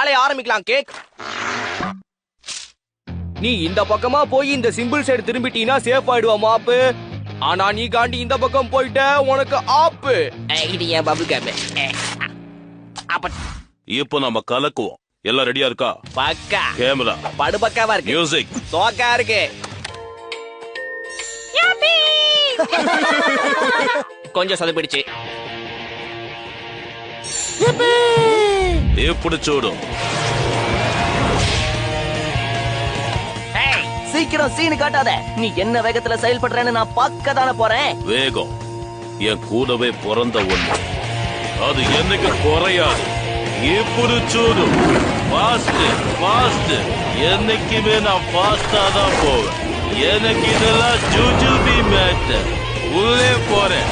வேலையை ஆரம்பிக்கலாம் கேக். நீ இந்த பக்கமா போய் இந்த சிம்பிள் சைடு திரும்பிட்டீனா சேஃப் ஆயிடுவா மாப்பு. ஆனா நீ காண்டி இந்த பக்கம் போயிட்ட உனக்கு ஆப்பு. இது ஏன் பபுள் கேப். இப்போ நம்ம கலக்குவோம். எல்லாம் ரெடியா இருக்கா? பக்கா. கேமரா படு பக்காவா இருக்கு. மியூசிக் சோக்கா இருக்கு. கொஞ்சம் சொதப்பிடுச்சு. எப்படி சூடும்? சீக்கிரம் சீனு காட்டாத. நீ என்ன வேகத்துல செயல்படுறேன்னு நான் பார்க்க தானே போறேன். வேகம் என் கூடவே பிறந்த ஒண்ணு. அது என்னைக்கு குறையாது. எப்படி சூடும்? Fast fast. என்னைக்குமே நான் ஃபாஸ்டா தான் போவேன். எனக்கு இதெல்லாம் ஜூஜுபி மேட்டர். உள்ளே போறேன்.